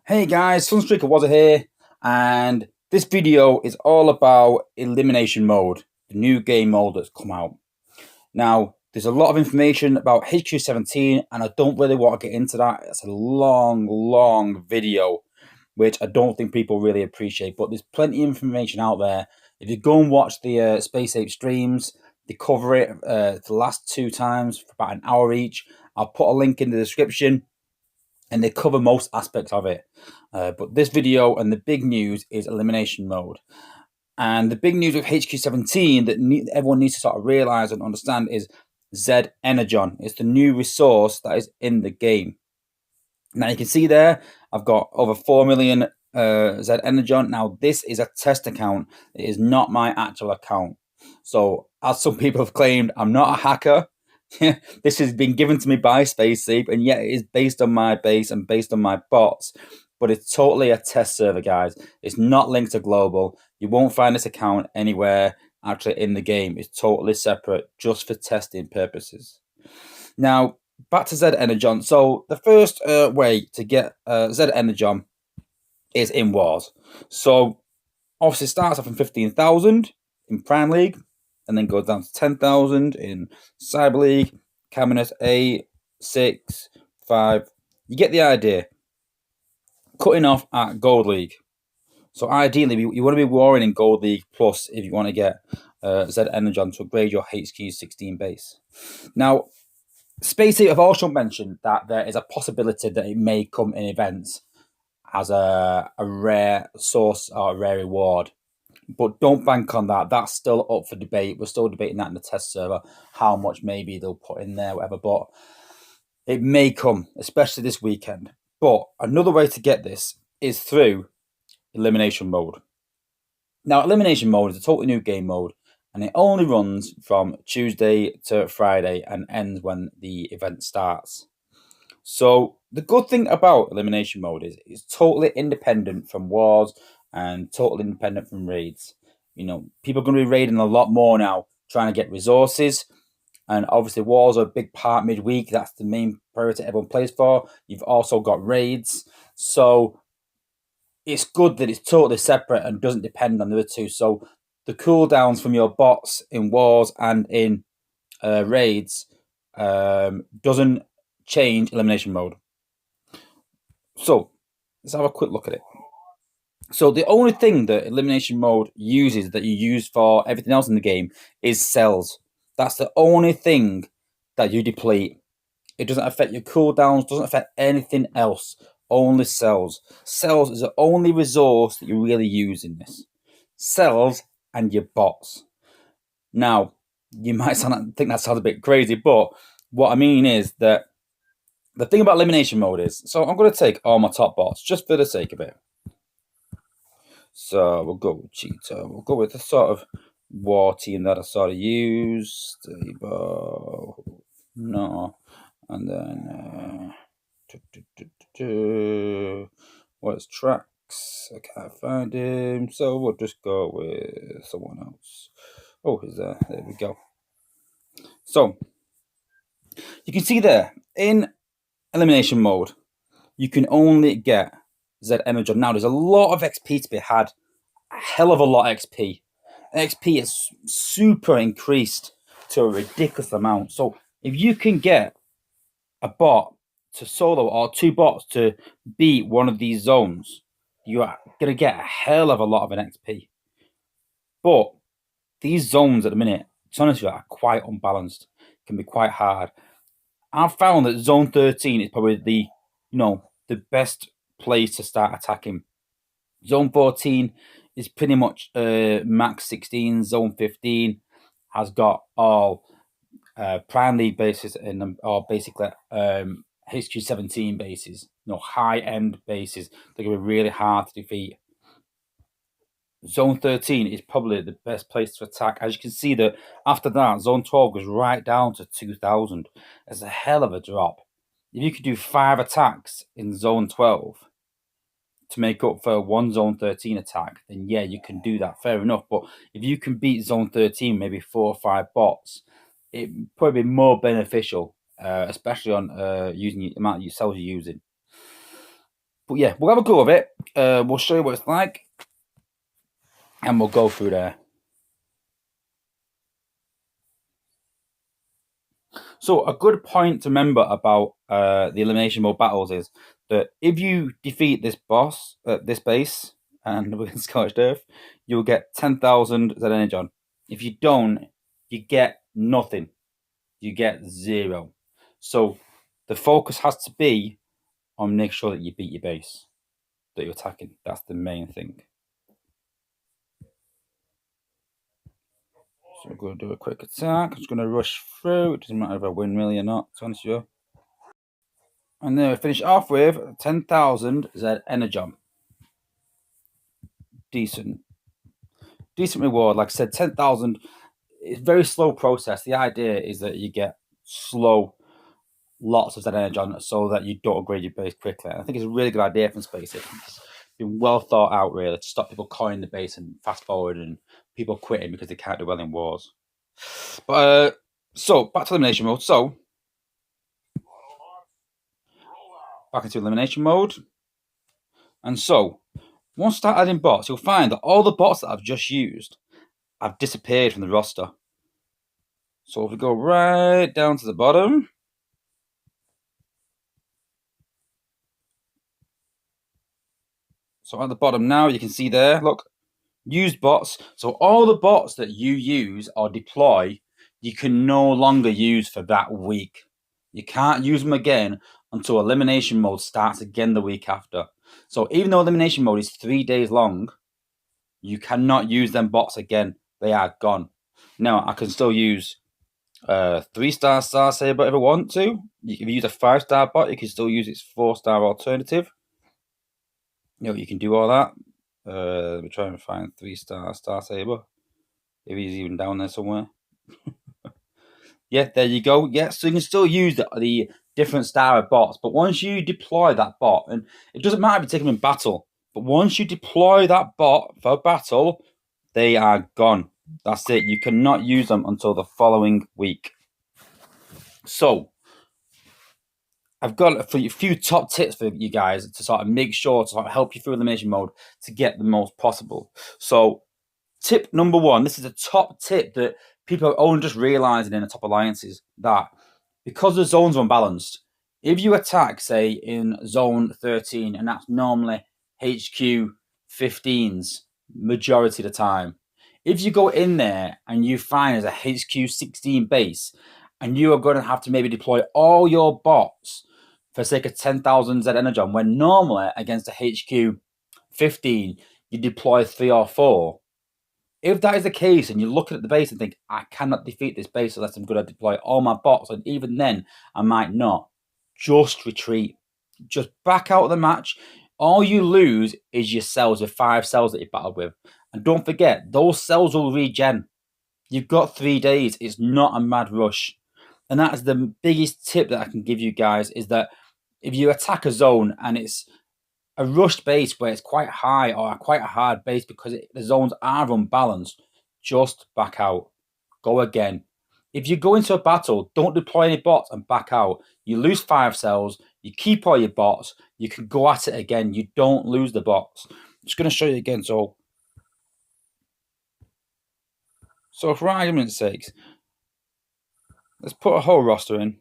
Hey guys, Sunstreaker Wozza here, and this video is all about Elimination Mode, the new game mode that's come out. Now, there's a lot of information about HQ17, and I don't really want to get into that. It's a long video, which I don't think people really appreciate, but there's plenty of information out there. If you go and watch the Space Ape streams, they cover it the last 2 times for about an hour each. I'll put a link in the description and they cover most aspects of it. But this video and the big news is Elimination Mode. And the big news with HQ17 that everyone needs to sort of realize and understand is Z Energon. It's the new resource that is in the game. Now you can see there, I've got over 4 million Z Energon. Now this is a test account. It is not my actual account. So as some people have claimed, I'm not a hacker. This has been given to me by Space Ape, and yet it is based on my base and based on my bots. But it's totally a test server, guys. It's not linked to global. You won't find this account anywhere actually in the game. It's totally separate, just for testing purposes. Now, back to Z Energon. So the first way to get Z Energon is in Wars. So obviously it starts off in 15,000 in Prime League, and then goes down to 10,000 in Cyber League, Cabinet 8, 6, 5. You get the idea. Cutting off at Gold League. So ideally, you want to be warring in Gold League Plus if you want to get Z Energon to upgrade your HQ16 base. Now, Space Ape have also mentioned that there is a possibility that it may come in events as a rare source or a rare reward. But don't bank on that. That's still up for debate. We're still debating that in the test server, how much maybe they'll put in there, whatever. But it may come, especially this weekend. But another way to get this is through Elimination Mode. Now, Elimination Mode is a totally new game mode, and it only runs from Tuesday to Friday and ends when the event starts. So the good thing about Elimination Mode is it's totally independent from wars and totally independent from raids. You know, people are going to be raiding a lot more now, trying to get resources. And obviously, wars are a big part midweek. That's the main priority everyone plays for. You've also got raids. So it's good that it's totally separate and doesn't depend on the other two. So the cooldowns from your bots in wars and in raids doesn't change Elimination Mode. So let's have a quick look at it. So the only thing that Elimination Mode uses that you use for everything else in the game is cells. That's the only thing that you deplete. It doesn't affect your cooldowns, doesn't affect anything else. Only cells. Cells is the only resource that you really use in this. Cells and your bots. Now, you might think that sounds a bit crazy, but what I mean is that the thing about Elimination Mode is, so I'm going to take all my top bots just for the sake of it. So we'll go with Cheetah. We'll go with the sort of war team that I sort of use. Stable. No. And then what's tracks? I can't find him. So we'll just go with someone else. Oh, he's there. There we go. So you can see there in Elimination Mode, you can only get Z Energon. Now, there's a lot of XP to be had. A hell of a lot of XP. XP is super increased to a ridiculous amount. So if you can get a bot to solo or 2 bots to beat one of these zones, you are going to get a hell of a lot of an XP. But these zones at the minute, to be honest with you, are quite unbalanced. Can be quite hard. I've found that zone 13 is probably the best place to start attacking. Zone 14 is pretty much max 16. Zone 15 has got all Prime League bases in them, or basically HQ17 bases. High-end bases. They're going to be really hard to defeat. Zone 13 is probably the best place to attack. As you can see, that after that, Zone 12 goes right down to 2,000. It's a hell of a drop. If you could do 5 attacks in Zone 12 to make up for one Zone 13 attack, then yeah, you can do that. Fair enough. But if you can beat Zone 13, maybe 4 or 5 bots, it probably be more beneficial, especially on using the amount of cells you're using. But yeah, we'll have a go of it. We'll show you what it's like, and we'll go through there. So a good point to remember about the elimination mode battles is that if you defeat this boss at this base and within Scorched Earth, you'll get 10,000 Z Energon. If you don't, you get nothing. You get 0. So the focus has to be on make sure that you beat your base that you're attacking. That's the main thing. So we're going to do a quick attack. I'm just going to rush through. It doesn't matter if I win really or not, to be honest with you. And then we finish off with 10,000 Z Energon. Decent reward. Like I said, 10,000. It's a very slow process. The idea is that you get lots of Z Energon so that you don't upgrade your base quickly. And I think it's a really good idea from Space. It's been well thought out, really, to stop people coining the base and fast forward and people quitting because they can't do well in wars. But so back to elimination mode. So back into elimination mode. And so once you start adding bots, you'll find that all the bots that I've just used have disappeared from the roster. So if we go right down to the bottom, so at the bottom now, you can see there, look, use bots. So all the bots that you use or deploy, you can no longer use for that week. You can't use them again until elimination mode starts again the week after. So even though elimination mode is 3 days long, you cannot use them bots again. They are gone. Now, I can still use 3-star Star Saber if I want to. If you use a 5-star bot, you can still use its 4-star alternative. You know, you can do all that. Let me try and find 3-star Star Saber. If he's even down there somewhere. Yeah, there you go. Yeah, so you can still use the different star of bots. But once you deploy that bot, and it doesn't matter if you take them in battle, but once you deploy that bot for battle, they are gone. That's it. You cannot use them until the following week. So, I've got a few top tips for you guys to sort of make sure to sort of help you through elimination mode to get the most possible. So, tip number 1, this is a top tip that people are only just realizing in the top alliances, that because the zones are unbalanced, if you attack, say, in zone 13, and that's normally HQ 15s majority of the time, if you go in there and you find there's a HQ 16 base, and you are going to have to maybe deploy all your bots for sake of 10,000 Z Energon, when normally against a HQ 15, you deploy 3 or 4. If that is the case, and you're looking at the base and think, I cannot defeat this base unless I'm going to deploy all my bots, and even then, I might not, just retreat. Just back out of the match. All you lose is your cells, the 5 cells that you battled with. And don't forget, those cells will regen. You've got 3 days. It's not a mad rush. And that is the biggest tip that I can give you guys, is that if you attack a zone and it's a rushed base where it's quite high or quite a hard base because the zones are unbalanced, just back out. Go again. If you go into a battle, don't deploy any bots and back out. You lose 5 cells, you keep all your bots, you can go at it again. You don't lose the bots. I'm just going to show you again. So for argument's sake, let's put a whole roster in.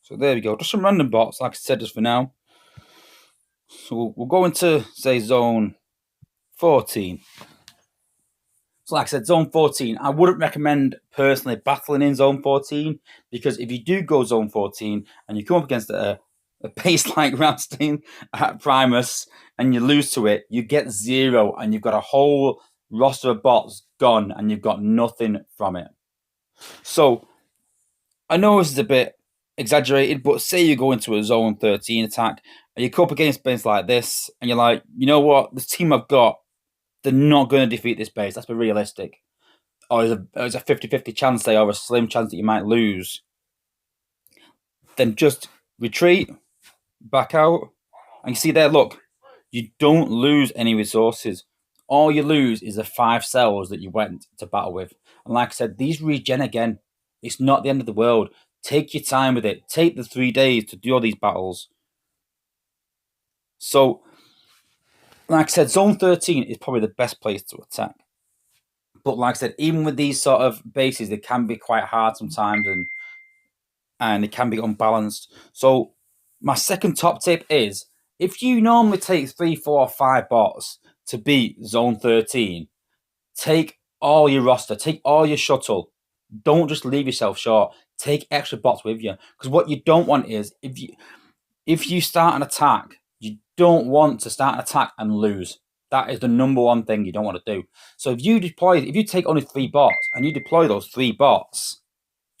So there we go. Just some random bots, like I said, just for now. So we'll go into, say, zone 14. So like I said, zone 14, I wouldn't recommend personally battling in zone 14, because if you do go zone 14 and you come up against a base like Ramstein at Primus and you lose to it, you get 0 and you've got a whole roster of bots gone and you've got nothing from it. So I know this is a bit exaggerated, but say you go into a zone 13 attack and you come up against base like this and you're like, you know what, this team I've got, they're not going to defeat this base. Let's be realistic. Or there's a 50-50 chance, say, or a slim chance that you might lose. Then just retreat, back out. And you see there, look, you don't lose any resources. all you lose is the 5 cells that you went to battle with. And like I said, these regen again. It's not the end of the world. Take your time with it. Take the 3 days to do all these battles. So, like I said, Zone 13 is probably the best place to attack. But like I said, even with these sort of bases, they can be quite hard sometimes, and it can be unbalanced. So my second top tip is, if you normally take 3, 4, or 5 bots to beat Zone 13, take all your roster, take all your shuttle. Don't just leave yourself short. Take extra bots with you. Because what you don't want is, if you start an attack, you don't want to start an attack and lose. That is the number one thing you don't want to do. So if you take only 3 bots and you deploy those 3 bots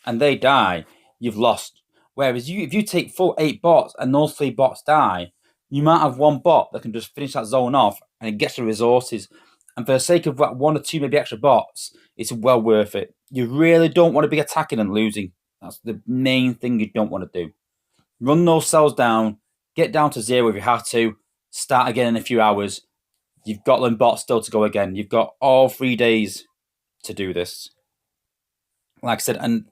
and they die, you've lost. Whereas if you take full 8 bots and those 3 bots die, you might have 1 bot that can just finish that zone off and it gets the resources. And for the sake of 1 or 2 maybe extra bots, it's well worth it. You really don't want to be attacking and losing. That's the main thing you don't want to do. Run those cells down, get down to 0 if you have to, start again in a few hours. You've got them bots still to go again. You've got all 3 days to do this. Like I said, and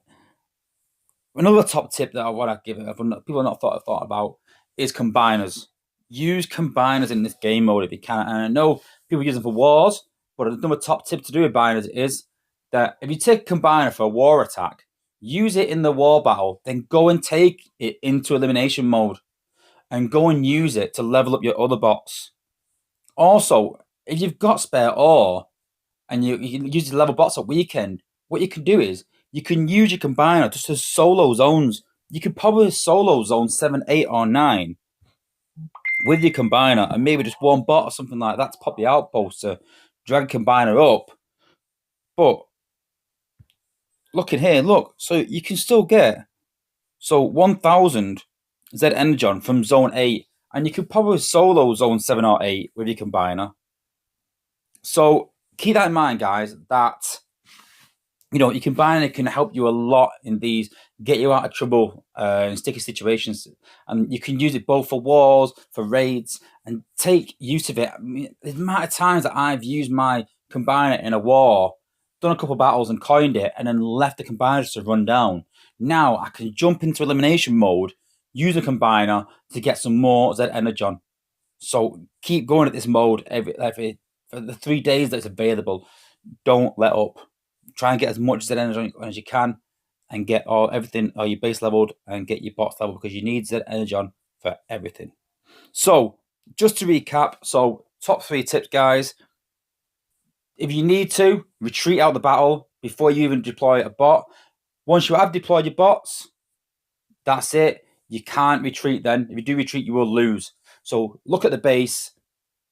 another top tip that I want to give, people have not thought about, is combiners. Use combiners in this game mode if you can. And I know people use them for wars, but another top tip to do with combiners is that if you take a combiner for a war attack, use it in the war battle, then go and take it into elimination mode and go and use it to level up your other bots. Also, if you've got spare ore and you can use the level bots at weekend, what you can do is you can use your combiner just to solo zones. You could probably solo zone 7, 8, or 9 with your combiner and maybe just 1 bot or something like that to pop the outpost to drag combiner up. But look in here, look. So you can still get 1,000 Z Energon from zone 8, and you could probably solo zone 7 or 8 with your combiner. So keep that in mind, guys, that your combiner can help you a lot in these, get you out of trouble in sticky situations, and you can use it both for wars, for raids, and take use of it. I mean, the amount of times that I've used my combiner in a war, done a couple of battles and coined it, and then left the combiner just to run down. Now I can jump into elimination mode, use a combiner to get some more Z Energon. So keep going at this mode for the 3 days that it's available. Don't let up. Try and get as much Z Energon as you can, and get all your base leveled and get your bots leveled, because you need Z Energon for everything. So just to recap, top 3 tips, guys. If you need to, retreat out the battle before you even deploy a bot. Once you have deployed your bots, that's it. You can't retreat then. If you do retreat, you will lose. So look at the base,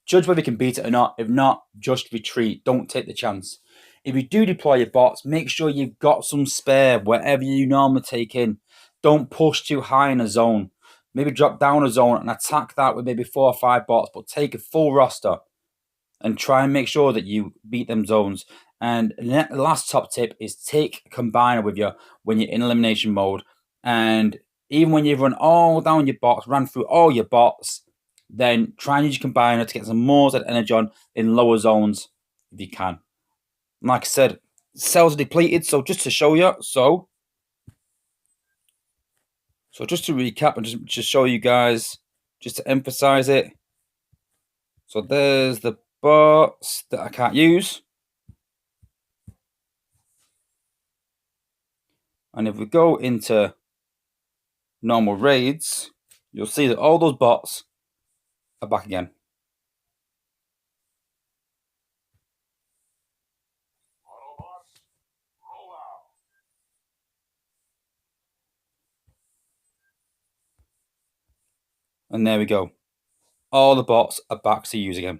judge whether you can beat it or not. If not, just retreat. Don't take the chance. If you do deploy your bots, make sure you've got some spare wherever you normally take in. Don't push too high in a zone. Maybe drop down a zone and attack that with maybe 4 or 5 bots, but take a full roster and try and make sure that you beat them zones. And the last top tip is take a combiner with you when you're in elimination mode. And even when you've run all down your bots, ran through all your bots, then try and use your combiner to get some more Z Energon in lower zones if you can. Like I said, cells are depleted, so just to show you, so just to recap and just show you guys, just to emphasize it. So there's the bots that I can't use. And if we go into normal raids, you'll see that all those bots are back again. And there we go. All the bots are back to use again.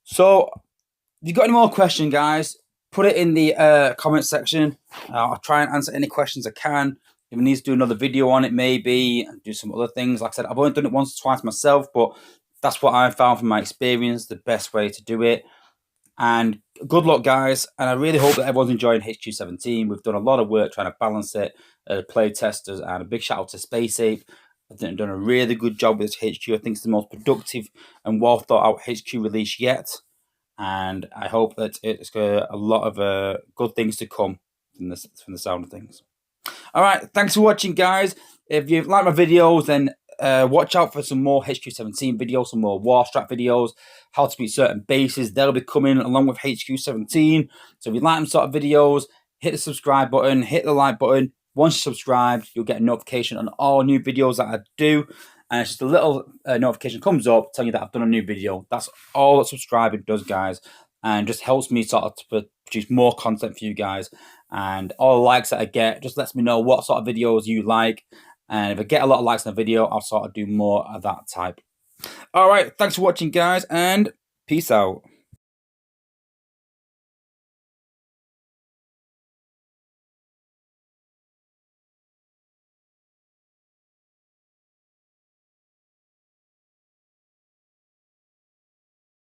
So if you've got any more questions, guys, put it in the comment section. I'll try and answer any questions I can. If I need to do another video on it, maybe, and do some other things. Like I said, I've only done it once or twice myself, but that's what I found from my experience, the best way to do it. And good luck, guys. And I really hope that everyone's enjoying HQ17. We've done a lot of work trying to balance it, play testers, and a big shout out to Space Ape. I think I've done a really good job with this HQ. I think it's the most productive and well thought out HQ release yet. and I hope that it's got a lot of good things to come from the sound of things. All right, thanks for watching, guys. If you like my videos, then watch out for some more HQ17 videos, some more war strat videos, how to beat certain bases. They'll be coming along with HQ17. So if you like them sort of videos, hit the subscribe button, hit the like button. Once you're subscribed, you'll get a notification on all new videos that I do. And it's just a little notification comes up telling you that I've done a new video. That's all that subscribing does, guys. And just helps me sort of to produce more content for you guys. And all the likes that I get just lets me know what sort of videos you like. And if I get a lot of likes on a video, I'll sort of do more of that type. All right, thanks for watching, guys, and peace out.